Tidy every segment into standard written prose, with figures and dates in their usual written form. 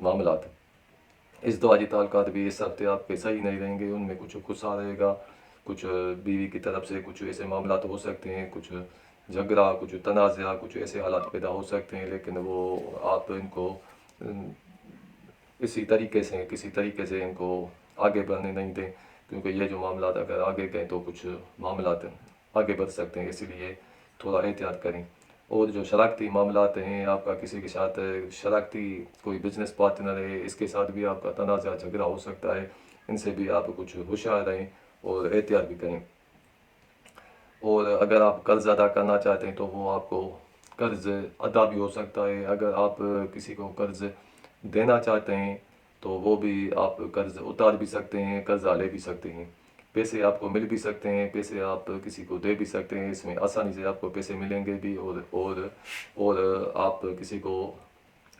معاملات ازدواجی تعلقات بھی اس ہفتے آپ کے صحیح نہیں رہیں گے، ان میں کچھ غصہ رہے گا، کچھ بیوی کی طرف سے کچھ ایسے معاملات ہو سکتے ہیں، کچھ جھگڑا، کچھ تنازعہ، کچھ ایسے حالات پیدا ہو سکتے ہیں، لیکن وہ آپ ان کو کسی طریقے سے ان کو آگے بڑھنے نہیں دیں، کیونکہ یہ جو معاملات اگر آگے گئے تو کچھ معاملات آگے بڑھ سکتے ہیں، اسی لیے تھوڑا احتیاط کریں۔ اور جو شراکتی معاملات ہیں، آپ کا کسی کے ساتھ شراکتی کوئی بزنس پارٹنر ہے، اس کے ساتھ بھی آپ کا تنازع جھگڑا ہو سکتا ہے، ان سے بھی آپ کچھ ہوشیار رہیں اور احتیاط بھی کریں۔ اور اگر آپ قرض ادا کرنا چاہتے ہیں تو وہ آپ کو قرض ادا بھی ہو سکتا ہے، اگر آپ کسی کو قرض دینا چاہتے ہیں تو وہ بھی آپ قرض اتار بھی سکتے ہیں، قرضہ لے بھی سکتے ہیں، پیسے آپ کو مل بھی سکتے ہیں، پیسے آپ کسی کو دے بھی سکتے ہیں، اس میں آسانی سے آپ کو پیسے ملیں گے بھی، اور آپ کسی کو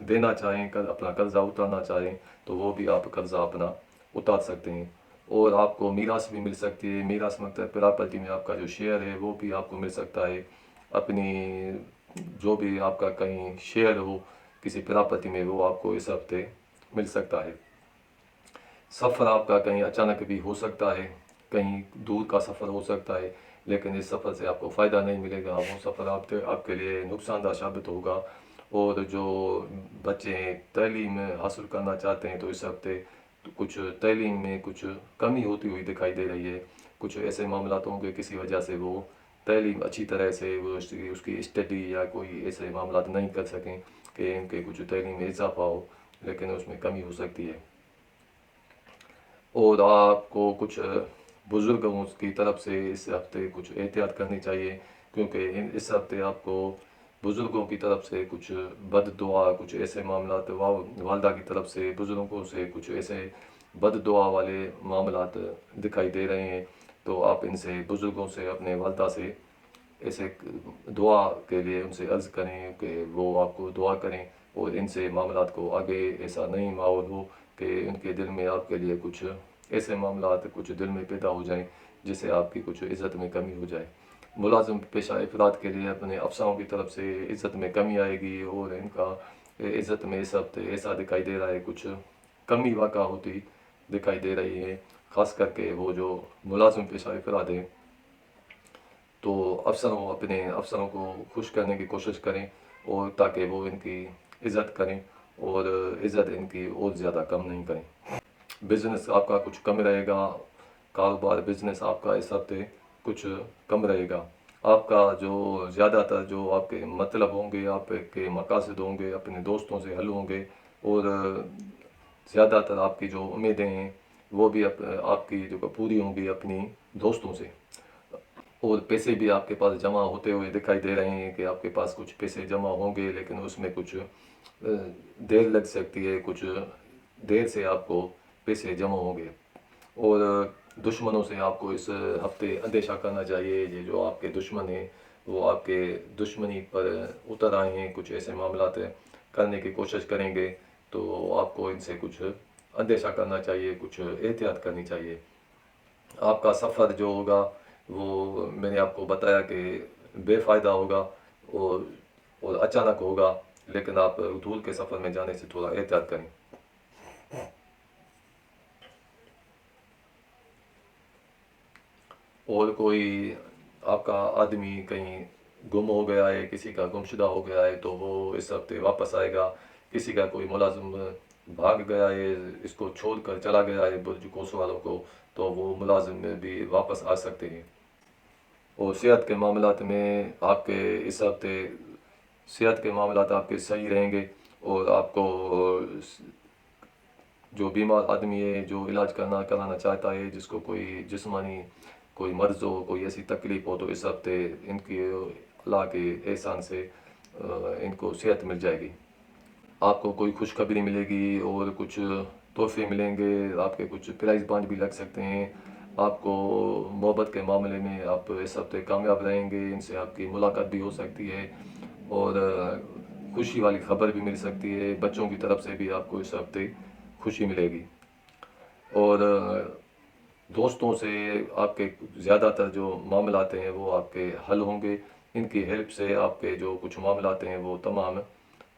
دینا چاہیں، اپنا قرضہ اتارنا چاہیں تو وہ بھی آپ قرضہ اپنا اتار سکتے ہیں۔ اور آپ کو میراث بھی مل سکتی ہے، میراث مطلب پراپرٹی میں آپ کا جو شیئر ہے وہ بھی آپ کو مل سکتا ہے، اپنی جو بھی آپ کا کہیں شیئر ہو کسی پراپرٹی میں وہ آپ کو اس ہفتے مل سکتا ہے۔ سفر آپ کا کہیں اچانک بھی ہو سکتا ہے، کہیں دور کا سفر ہو سکتا ہے، لیکن اس سفر سے آپ کو فائدہ نہیں ملے گا، وہ سفر آپ کے لیے نقصان دہ ثابت ہوگا۔ اور جو بچے تعلیم حاصل کرنا چاہتے ہیں تو اس ہفتے کچھ تعلیم میں کچھ کمی ہوتی ہوئی دکھائی دے رہی ہے، کچھ ایسے معاملات ہوں گے کسی وجہ سے وہ تعلیم اچھی طرح سے اس کی اسٹڈی یا کوئی ایسے معاملات نہیں کر سکیں کہ ان کے کچھ تعلیم میں اضافہ ہو، لیکن اس میں کمی ہو سکتی ہے۔ اور آپ کو کچھ بزرگوں کی طرف سے اس ہفتے کچھ احتیاط کرنی چاہیے، کیونکہ اس ہفتے آپ کو بزرگوں کی طرف سے کچھ بد دعا، کچھ ایسے معاملات، والدہ کی طرف سے بزرگوں سے کچھ ایسے بد دعا والے معاملات دکھائی دے رہے ہیں، تو آپ ان سے بزرگوں سے، اپنے والدہ سے ایسے دعا کے لیے ان سے عرض کریں کہ وہ آپ کو دعا کریں، اور ان سے معاملات کو آگے ایسا نہیں ماحول ہو کہ ان کے دل میں آپ کے لیے کچھ ایسے معاملات کچھ دل میں پیدا ہو جائیں جس سے آپ کی کچھ عزت میں کمی ہو جائے۔ ملازم پیشہ افراد کے لیے اپنے افسروں کی طرف سے عزت میں کمی آئے گی، اور ان کا عزت میں اس ہفتے ایسا دکھائی دے رہا ہے کچھ کمی واقع ہوتی دکھائی دے رہی ہے، خاص کر کے وہ جو ملازم پیشہ افراد ہیں، تو اپنے افسروں کو خوش کرنے کی کوشش کریں، اور تاکہ وہ ان کی عزت کریں اور عزت ان کی اور زیادہ کم نہیں کریں۔ بزنس آپ کا کچھ کم رہے گا، کاروبار بزنس آپ کا اس ہفتے کچھ کم رہے گا۔ آپ کا جو زیادہ تر جو آپ کے مطلب ہوں گے، آپ کے مقاصد ہوں گے، اپنے دوستوں سے حل ہوں گے، اور زیادہ تر آپ کی جو امیدیں ہیں وہ بھی آپ کی جو پوری ہوں گی اپنی دوستوں سے۔ اور پیسے بھی آپ کے پاس جمع ہوتے ہوئے دکھائی دے رہے ہیں کہ آپ کے پاس کچھ پیسے جمع ہوں گے، لیکن اس میں کچھ دیر لگ سکتی ہے، کچھ دیر سے آپ کو پیسے جمع ہوں گے۔ اور دشمنوں سے آپ کو اس ہفتے اندیشہ کرنا چاہیے، یہ جو آپ کے دشمن ہیں وہ آپ کے دشمنی پر اتر آئے ہیں، کچھ ایسے معاملات کرنے کی کوشش کریں گے، تو آپ کو ان سے کچھ اندیشہ کرنا چاہیے، کچھ احتیاط کرنی چاہیے۔ آپ کا سفر جو ہوگا وہ میں نے آپ کو بتایا کہ بے فائدہ ہوگا، اور اچانک ہوگا، لیکن آپ دور کے سفر میں جانے سے تھوڑا احتیاط کریں۔ اور کوئی آپ کا آدمی کہیں گم ہو گیا ہے، کسی کا گمشدہ ہو گیا ہے تو وہ اس ہفتے واپس آئے گا، کسی کا کوئی ملازم بھاگ گیا ہے، اس کو چھوڑ کر چلا گیا ہے برج کوس والوں کو، تو وہ ملازم بھی واپس آ سکتے ہیں۔ اور صحت کے معاملات میں آپ کے اس ہفتے صحت کے معاملات آپ کے صحیح رہیں گے، اور آپ کو جو بیمار آدمی ہے، جو علاج کرانا چاہتا ہے، جس کو کوئی جسمانی کوئی مرض ہو، کوئی ایسی تکلیف ہو، تو اس ہفتے ان کی اللہ کے احسان سے ان کو صحت مل جائے گی۔ آپ کو کوئی خوشخبری ملے گی، اور کچھ تحفے ملیں گے، آپ کے کچھ پرائز بانڈ بھی لگ سکتے ہیں۔ آپ کو محبت کے معاملے میں آپ اس ہفتے کامیاب رہیں گے، ان سے آپ کی ملاقات بھی ہو سکتی ہے، اور خوشی والی خبر بھی مل سکتی ہے، بچوں کی طرف سے بھی آپ کو اس ہفتے خوشی ملے گی۔ اور دوستوں سے آپ کے زیادہ تر جو معاملات ہیں وہ آپ کے حل ہوں گے، ان کی ہیلپ سے آپ کے جو کچھ معاملات ہیں وہ تمام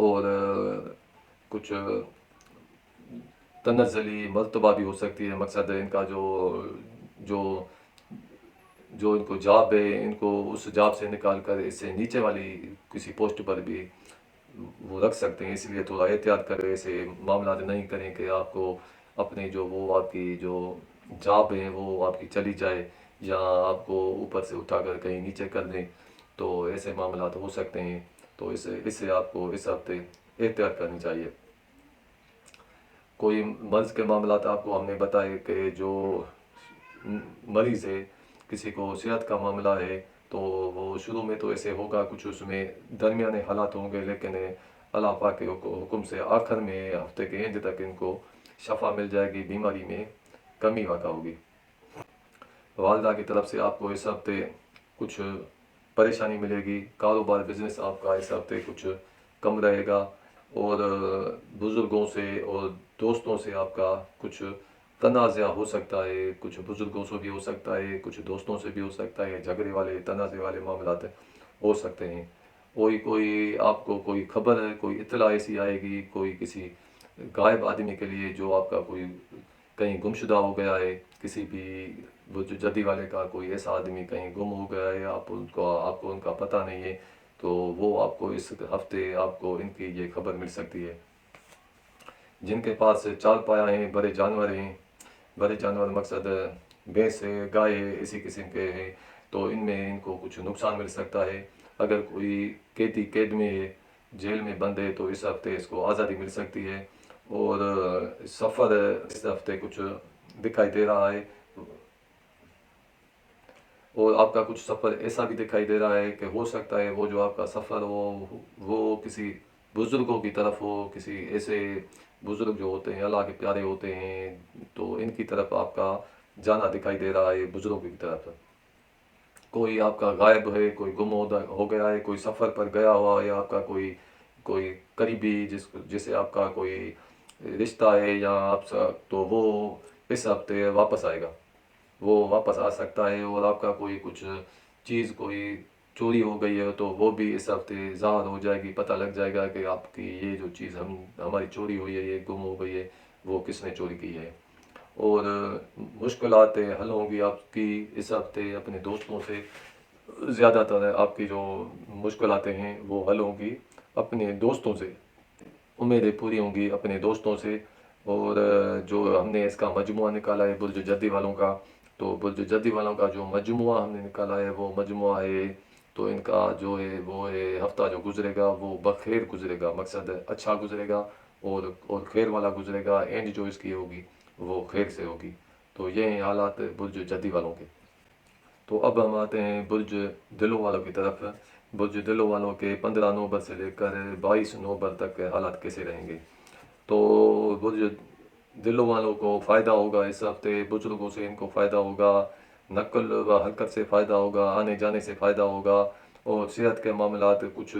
اور کچھ تنزلی مرتبہ بھی ہو سکتی ہے، مقصد ان کا جو جو ان کو جاب ہے، ان کو اس جاب سے نکال کر اس سے نیچے والی کسی پوسٹ پر بھی وہ رکھ سکتے ہیں، اس لیے تھوڑا احتیاط کریں، ایسے معاملات نہیں کریں کہ آپ کو اپنے وہ آپ کی جو جاب ہے وہ آپ کی چلی جائے، یا آپ کو اوپر سے اٹھا کر کہیں نیچے کر دیں، تو ایسے معاملات ہو سکتے ہیں، تو اس سے آپ کو اس ہفتے احتیاط کرنی چاہیے۔ کوئی مرض کے معاملات آپ کو ہم نے بتائے کہ جو مریض ہے، کسی کو صحت کا معاملہ ہے، تو وہ شروع میں تو ایسے ہوگا، کچھ اس میں درمیانے حالات ہوں گے، لیکن اللہ پاک کے حکم سے آخر میں ہفتے کے اینڈ تک ان کو شفا مل جائے گی، بیماری میں کمی واقع ہوگی۔ والدہ کی طرف سے آپ کو اس ہفتے کچھ پریشانی ملے گی، کاروبار بزنس آپ کا اس ہفتے کچھ کم رہے گا، اور بزرگوں سے اور دوستوں سے آپ کا کچھ تنازع ہو سکتا ہے، کچھ بزرگوں سے بھی ہو سکتا ہے، کچھ دوستوں سے بھی ہو سکتا ہے، جھگڑے والے تنازع والے معاملات ہو سکتے ہیں۔ کوئی آپ کو کوئی خبر ہے، کوئی اطلاع ایسی آئے گی، کوئی کسی غائب آدمی کے لیے جو آپ کا کوئی کہیں گمشدہ ہو گیا ہے، کسی بھی وہ جو جدی والے کا کوئی ایسا آدمی کہیں گم ہو گیا ہے، آپ کو ان کا پتہ نہیں ہے، تو وہ آپ کو اس ہفتے آپ کو ان کی یہ خبر مل سکتی ہے۔ جن کے پاس چار پایا ہیں، بڑے جانور مقصد بھینس ہے، گائے ہے، اسی قسم کے ہیں، تو ان میں ان کو کچھ نقصان مل سکتا ہے۔ اگر کوئی قید میں ہے، جیل میں بند ہے، تو اس ہفتے اس کو آزادی مل سکتی ہے، اور سفر اس ہفتے کچھ دکھائی دے رہا ہے، اور آپ کا کچھ سفر ایسا بھی دکھائی دے رہا ہے کہ ہو سکتا ہے وہ جو آپ کا سفر ہو وہ کسی بزرگوں کی طرف ہو، کسی ایسے بزرگ جو ہوتے ہیں اللہ کے پیارے ہوتے ہیں، تو ان کی طرف آپ کا جانا دکھائی دے رہا ہے، بزرگوں کی طرف۔ کوئی آپ کا غائب ہے، کوئی گم ہو گیا ہے، کوئی سفر پر گیا ہوا ہے، آپ کا کوئی قریبی جسے آپ کا کوئی رشتہ ہے یا آپ تو وہ اس ہفتے واپس آئے گا، وہ واپس آ سکتا ہے، اور آپ کا کچھ چیز کوئی چوری ہو گئی ہے، تو وہ بھی اس ہفتے ظاہر ہو جائے گی، پتہ لگ جائے گا کہ آپ کی یہ جو چیز ہماری چوری ہوئی ہے، یہ گم ہو گئی ہے، وہ کس نے چوری کی ہے۔ اور مشکلات حل ہوں گی آپ کی اس ہفتے اپنے دوستوں سے، زیادہ تر آپ کی جو مشکلات ہیں وہ حل ہوں گی اپنے دوستوں سے، امیدیں پوری ہوں گی اپنے دوستوں سے۔ اور جو ہم نے اس کا مجموعہ نکالا ہے برج جدی والوں کا، تو برج جدی والوں کا جو مجموعہ ہم نے نکالا ہے وہ مجموعہ ہے، تو ان کا جو ہے وہ ہے ہفتہ جو گزرے گا وہ بخیر گزرے گا، مقصد اچھا گزرے گا، اور خیر والا گزرے گا، اینڈ جو اس کی ہوگی وہ خیر سے ہوگی۔ تو یہ ہیں حالات برج جدی والوں کے۔ تو اب ہم آتے ہیں برج دلوں والوں کی طرف۔ برج دلوں والوں کے 15 نومبر سے لے کر 22 نومبر تک حالات کیسے رہیں گے؟ تو برج دلوں والوں کو فائدہ ہوگا اس ہفتے، بزرگوں سے ان کو فائدہ ہوگا، نقل و حرکت سے فائدہ ہوگا، آنے جانے سے فائدہ ہوگا، اور صحت کے معاملات کچھ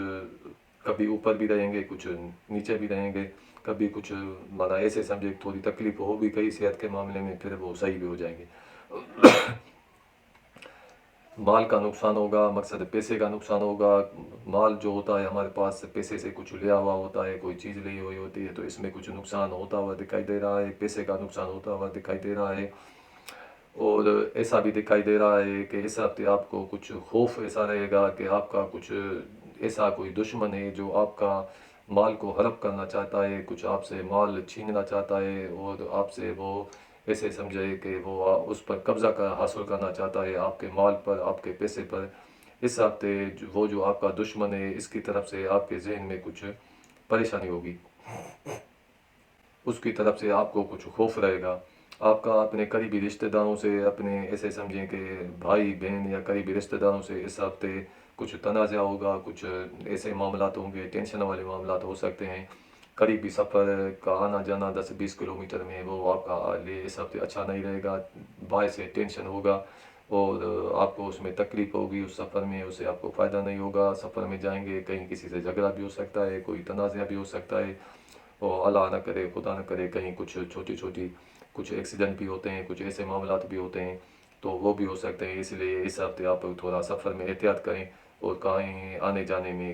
کبھی اوپر بھی رہیں گے، کچھ نیچے بھی رہیں گے، کبھی کچھ مانا ایسے سمجھے تھوڑی تکلیف ہو بھی گئی صحت کے معاملے میں، پھر وہ صحیح بھی ہو جائیں گے۔ مال کا نقصان ہوگا، مقصد پیسے کا نقصان ہوگا، مال جو ہوتا ہے ہمارے پاس پیسے سے کچھ لیا ہوا ہوتا ہے، کوئی چیز لی ہوئی ہوتی ہے، تو اس میں کچھ نقصان ہوتا ہوا دکھائی دے رہا ہے، پیسے کا نقصان ہوتا ہوا دکھائی دے رہا ہے، اور ایسا بھی دکھائی دے رہا ہے کہ اس ہفتے آپ کو کچھ خوف ایسا رہے گا کہ آپ کا کچھ ایسا کوئی دشمن ہے جو آپ کا مال کو ہڑپ کرنا چاہتا ہے، کچھ آپ سے مال چھیننا چاہتا ہے، اور آپ سے وہ ایسے سمجھے کہ وہ اس پر قبضہ حاصل کرنا چاہتا ہے، آپ کے مال پر، آپ کے پیسے پر۔ اس ہفتے وہ جو آپ کا دشمن ہے اس کی طرف سے آپ کے ذہن میں کچھ پریشانی ہوگی، اس کی طرف سے آپ کو کچھ خوف رہے گا۔ آپ کا اپنے قریبی رشتہ داروں سے، اپنے ایسے سمجھیں کہ بھائی بہن یا قریبی رشتہ داروں سے اس ہفتے کچھ تنازع ہوگا، کچھ ایسے معاملات ہوں گے، ٹینشن والے معاملات ہو سکتے ہیں۔ قریبی سفر کا آنا جانا 10-20 کلومیٹر میں، وہ آپ کا لیے اس ہفتے اچھا نہیں رہے گا، باعث ٹینشن ہوگا، اور آپ کو اس میں تکلیف ہوگی، اس سفر میں اسے آپ کو فائدہ نہیں ہوگا۔ سفر میں جائیں گے، کہیں کسی سے جھگڑا بھی ہو سکتا ہے، کوئی تنازع بھی ہو سکتا ہے، اور اللہ نہ کرے، خدا نہ کرے، کہیں کچھ کچھ ایکسیڈنٹ بھی ہوتے ہیں، کچھ ایسے معاملات بھی ہوتے ہیں، تو وہ بھی ہو سکتے ہیں۔ اس لیے اس ہفتے آپ تھوڑا سفر میں احتیاط کریں، اور کہیں آنے جانے میں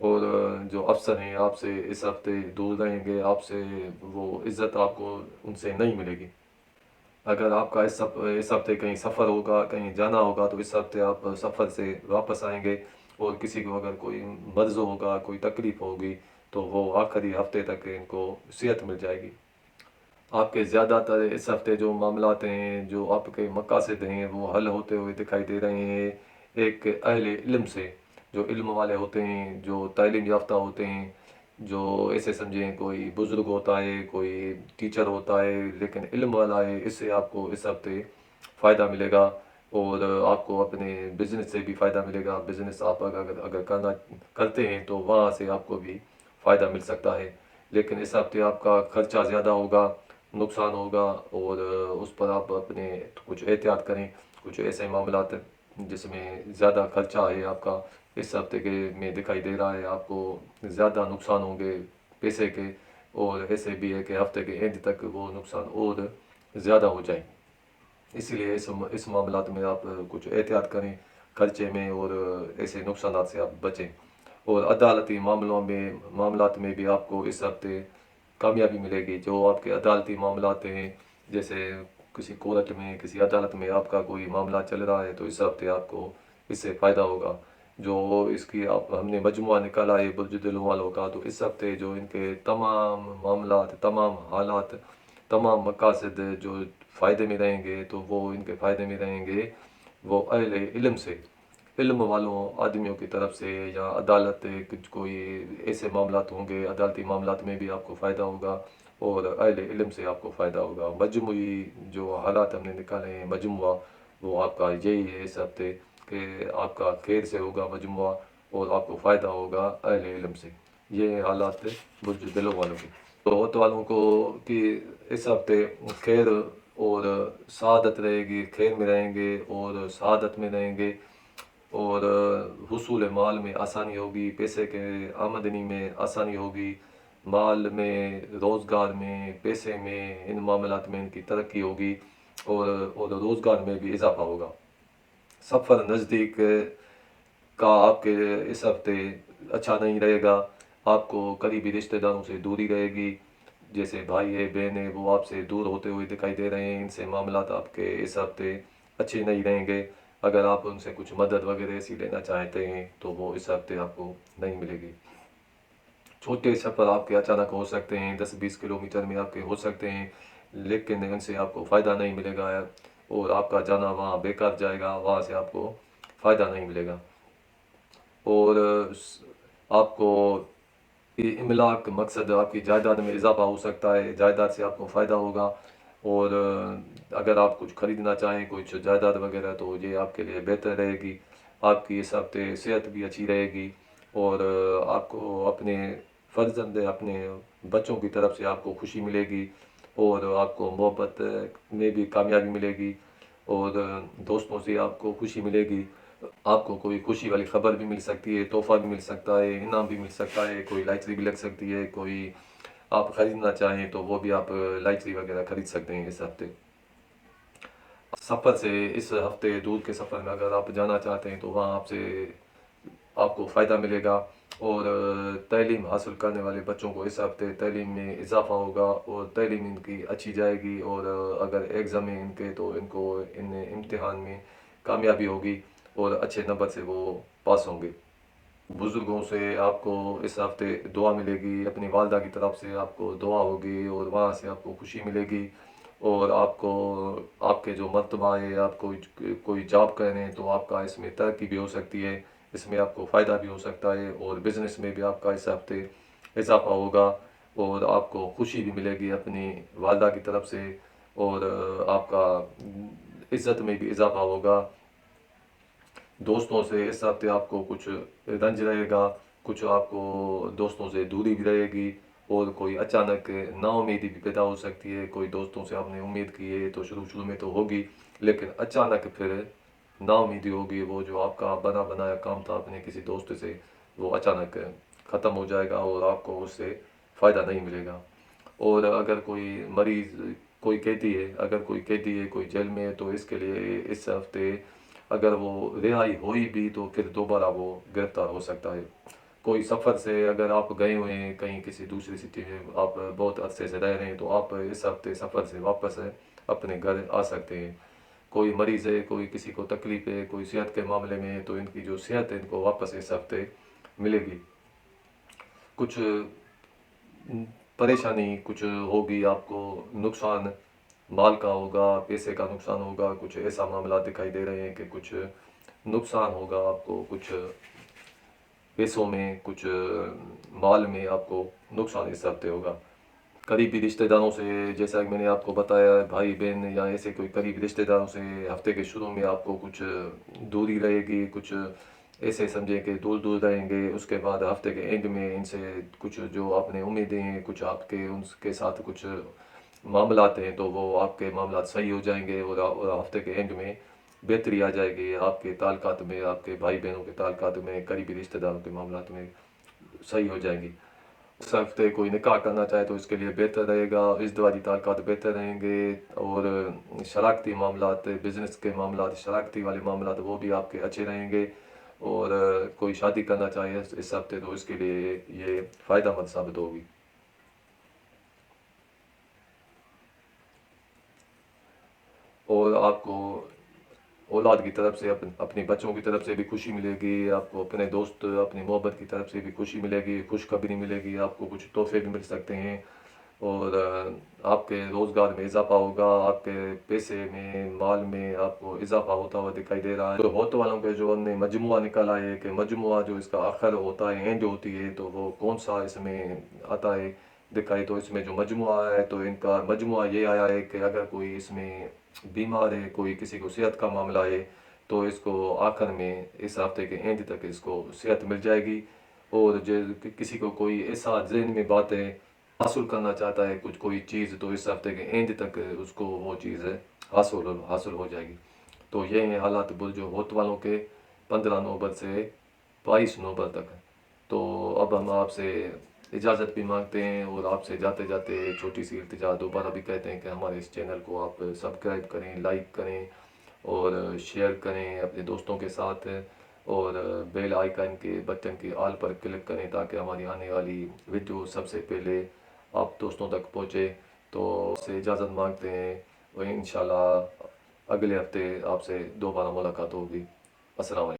اور جو افسر ہیں آپ سے اس ہفتے دور رہیں گے، آپ سے وہ عزت آپ کو ان سے نہیں ملے گی۔ اگر آپ کا اس ہفتے کہیں سفر ہوگا، کہیں جانا ہوگا، تو اس ہفتے آپ سفر سے واپس آئیں گے، اور کسی کو اگر کوئی مرض ہوگا، کوئی تکلیف ہوگی، تو وہ آخری ہفتے تک ان کو صحت مل جائے گی۔ آپ کے زیادہ تر اس ہفتے جو معاملات ہیں، جو آپ کے مقاصد ہیں، وہ حل ہوتے ہوئے دکھائی دے رہے ہیں ایک اہل علم سے، جو علم والے ہوتے ہیں، جو تعلیم یافتہ ہوتے ہیں، جو ایسے سمجھیں کوئی بزرگ ہوتا ہے، کوئی ٹیچر ہوتا ہے لیکن علم والا ہے، اس سے آپ کو اس ہفتے فائدہ ملے گا، اور آپ کو اپنے بزنس سے بھی فائدہ ملے گا۔ بزنس آپ اگر کرتے ہیں تو وہاں سے آپ کو بھی فائدہ مل سکتا ہے، لیکن اس ہفتے آپ کا خرچہ زیادہ ہوگا، نقصان ہوگا، اور اس پر آپ اپنے کچھ احتیاط کریں۔ کچھ ایسے معاملات جس میں زیادہ خرچہ ہے آپ کا اس ہفتے کے میں دکھائی دے رہا ہے، آپ کو زیادہ نقصان ہوں گے پیسے کے، اور ایسے بھی ہے کہ ہفتے کے اینڈ تک وہ نقصان اور زیادہ ہو جائیں۔ اسی لیے اس معاملات میں آپ کچھ احتیاط کریں خرچے میں، اور ایسے نقصانات سے آپ بچیں۔ اور عدالتی معاملات میں بھی آپ کو اس ہفتے کامیابی ملے گی۔ جو آپ کے عدالتی معاملات ہیں، جیسے کسی کورٹ میں، کسی عدالت میں آپ کا کوئی معاملہ چل رہا ہے، تو اس ہفتے آپ کو اس سے فائدہ ہوگا۔ جو اس کی ہم نے مجموعہ نکالا ہے برج دل والوں کا، تو اس ہفتے جو ان کے تمام معاملات، تمام حالات، تمام مقاصد جو فائدے میں رہیں گے، تو وہ ان کے فائدے میں رہیں گے وہ اہل علم سے، علم والوں آدمیوں کی طرف سے، یا عدالت کچھ کوئی ایسے معاملات ہوں گے، عدالتی معاملات میں بھی آپ کو فائدہ ہوگا، اور اہل علم سے آپ کو فائدہ ہوگا۔ مجموعی جو حالات ہم نے نکالے ہیں، مجموعہ وہ آپ کا یہی ہے اس ہفتے، کہ آپ کا خیر سے ہوگا مجموعہ، اور آپ کو فائدہ ہوگا اہل علم سے۔ یہ حالات برج دلوں والوں کے، بہت والوں کو کہ اس ہفتے خیر اور سعادت رہے گی، خیر میں رہیں گے اور سعادت میں رہیں گے، اور حصول مال میں آسانی ہوگی، پیسے کے آمدنی میں آسانی ہوگی، مال میں، روزگار میں، پیسے میں، ان معاملات میں ان کی ترقی ہوگی، اور روزگار میں بھی اضافہ ہوگا۔ سفر نزدیک کا آپ کے اس ہفتے اچھا نہیں رہے گا، آپ کو قریبی رشتہ داروں سے دوری رہے گی، جیسے بھائی ہے، بہن ہے، وہ آپ سے دور ہوتے ہوئے دکھائی دے رہے ہیں، ان سے معاملات آپ کے اس ہفتے اچھے نہیں رہیں گے۔ اگر آپ ان سے کچھ مدد وغیرہ ایسی لینا چاہتے ہیں تو وہ اس ہفتے آپ کو نہیں ملے گی۔ چھوٹے سفر آپ کے اچانک ہو سکتے ہیں، 10-20 کلومیٹر میں آپ کے ہو سکتے ہیں، لیکن ان سے آپ کو فائدہ نہیں ملے گا، اور آپ کا جانا وہاں بیکار جائے گا، وہاں سے آپ کو فائدہ نہیں ملے گا۔ اور آپ کو یہ املاک مقصد آپ کی جائیداد میں اضافہ ہو سکتا ہے، جائیداد سے آپ کو فائدہ ہوگا، اور اگر آپ کچھ خریدنا چاہیں کچھ جائیداد وغیرہ، تو یہ آپ کے لیے بہتر رہے گی۔ آپ کی اس ہفتے صحت بھی اچھی رہے گی، اور آپ کو اپنے فرزند، اپنے بچوں کی طرف سے آپ کو خوشی ملے گی، اور آپ کو محبت میں بھی کامیابی ملے گی، اور دوستوں سے آپ کو خوشی ملے گی۔ آپ کو کوئی خوشی والی خبر بھی مل سکتی ہے، تحفہ بھی مل سکتا ہے، انعام بھی مل سکتا ہے، کوئی لائٹری بھی لگ سکتی ہے، کوئی آپ خریدنا چاہیں تو وہ بھی آپ لائٹری وغیرہ خرید سکتے ہیں اس ہفتے۔ سفر سے اس ہفتے دور کے سفر میں اگر آپ جانا چاہتے ہیں تو وہاں آپ کو فائدہ ملے گا، اور تعلیم حاصل کرنے والے بچوں کو اس ہفتے تعلیم میں اضافہ ہوگا، اور تعلیم ان کی اچھی جائے گی، اور اگر ایگزام ہیں ان کے تو ان کو ان امتحان میں کامیابی ہوگی، اور اچھے نمبر سے وہ پاس ہوں گے۔ بزرگوں سے آپ کو اس ہفتے دعا ملے گی، اپنی والدہ کی طرف سے آپ کو دعا ہوگی، اور وہاں سے آپ کو خوشی ملے گی، اور آپ کو آپ کے جو مرتبہ ہے، آپ کو کوئی جاب کر رہے ہیں تو آپ کا اس میں ترقی بھی ہو سکتی ہے، اس میں آپ کو فائدہ بھی ہو سکتا ہے، اور بزنس میں بھی آپ کا اس ہفتے اضافہ ہوگا، اور آپ کو خوشی بھی ملے گی اپنی والدہ کی طرف سے، اور آپ کا عزت میں بھی اضافہ ہوگا۔ دوستوں سے اس ہفتے آپ کو کچھ رنج رہے گا، کچھ آپ کو دوستوں سے دوری بھی رہے گی، اور کوئی اچانک نا امیدی بھی پیدا ہو سکتی ہے۔ کوئی دوستوں سے آپ نے امید کی ہے تو شروع میں تو ہوگی، لیکن اچانک پھر نا امیدی ہوگی، وہ جو آپ کا بنا بنایا کام تھا اپنے کسی دوست سے، وہ اچانک ختم ہو جائے گا، اور آپ کو اس سے فائدہ نہیں ملے گا۔ اور اگر کوئی مریض، کوئی قیدی ہے، اگر کوئی قیدی ہے، کوئی جیل میں ہے، تو اس کے لیے اس ہفتے اگر وہ رہائی ہوئی بھی تو پھر دوبارہ وہ گرفتار ہو سکتا ہے۔ کوئی سفر سے اگر آپ گئے ہوئے ہیں کہیں کسی دوسری سٹی میں، آپ بہت عرصے سے رہ رہے ہیں، تو آپ اس ہفتے سفر سے واپس اپنے گھر آ سکتے ہیں۔ کوئی مریض ہے، کوئی کسی کو تکلیف ہے، کوئی صحت کے معاملے میں ہے، تو ان کی جو صحت ہے ان کو واپس اس ہفتے ملے گی۔ کچھ پریشانی کچھ ہوگی، آپ کو نقصان مال کا ہوگا، پیسے کا نقصان ہوگا، کچھ ایسا معاملات دکھائی دے رہے ہیں کہ کچھ نقصان ہوگا آپ کو، کچھ پیسوں میں، کچھ مال میں آپ کو نقصان اس ہفتے ہوگا۔ قریبی رشتہ داروں سے، جیسا کہ میں نے آپ کو بتایا، بھائی بہن یا ایسے کوئی قریبی رشتہ داروں سے ہفتے کے شروع میں آپ کو کچھ دوری رہے گی، کچھ ایسے سمجھیں کہ دور دور رہیں گے۔ اس کے بعد ہفتے کے اینڈ میں ان سے کچھ جو آپ نے امیدیں ہیں، کچھ آپ کے ان کے ساتھ کچھ معاملات ہیں، تو وہ آپ کے معاملات صحیح ہو جائیں گے، اور ہفتے کے اینڈ میں بہتری آ جائے گی آپ کے تعلقات میں، آپ کے بھائی بہنوں کے تعلقات میں، قریبی رشتہ داروں کے معاملات میں صحیح ہو جائیں گی۔ اس ہفتے کوئی نکاح کرنا چاہے تو اس کے لیے بہتر رہے گا، ازدواجی تعلقات بہتر رہیں گے، اور شراکتی معاملات، بزنس کے معاملات، شراکتی والے معاملات وہ بھی آپ کے اچھے رہیں گے۔ اور کوئی شادی کرنا چاہے اس ہفتے تو اس کے لیے یہ فائدہ مند ثابت ہوگی۔ اور آپ کو اولاد کی طرف سے، اپنی بچوں کی طرف سے بھی خوشی ملے گی، آپ کو اپنے دوست، اپنی محبت کی طرف سے بھی خوشی ملے گی، خوشخبری ملے گی، آپ کو کچھ تحفے بھی مل سکتے ہیں، اور آپ کے روزگار میں اضافہ ہوگا، آپ کے پیسے میں، مال میں آپ کو اضافہ ہوتا ہوا دکھائی دے رہا ہے۔ تو ہوت والوں کے جو ہم نے مجموعہ نکالا ہے کہ مجموعہ جو اس کا آخر ہوتا ہے، اینڈ ہوتی ہے، تو وہ کون سا اس میں آتا ہے دکھائی، تو اس میں جو مجموعہ ہے تو ان کا مجموعہ یہ آیا ہے کہ اگر کوئی اس میں بیمار ہے، کوئی کسی کو صحت کا معاملہ ہے، تو اس کو آخر میں اس ہفتے کے اینڈ تک اس کو صحت مل جائے گی۔ اور جو کسی کو کوئی ایسا ذہن میں بات ہے، حاصل کرنا چاہتا ہے کچھ کوئی چیز، تو اس ہفتے کے اینڈ تک اس کو وہ چیز حاصل ہو جائے گی۔ تو یہ ہیں حالات برج ہوت والوں کے 15 نومبر سے 22 نومبر تک۔ تو اب ہم آپ سے اجازت بھی مانگتے ہیں، اور آپ سے جاتے جاتے چھوٹی سی التجا دوبارہ بھی کہتے ہیں کہ ہمارے اس چینل کو آپ سبسکرائب کریں، لائک کریں، اور شیئر کریں اپنے دوستوں کے ساتھ، اور بیل آئیکن کے بٹن کی آل پر کلک کریں تاکہ ہماری آنے والی ویڈیو سب سے پہلے آپ دوستوں تک پہنچے۔ تو آپ سے اجازت مانگتے ہیں، اور انشاءاللہ اگلے ہفتے آپ سے دوبارہ ملاقات ہوگی۔ السلام علیکم۔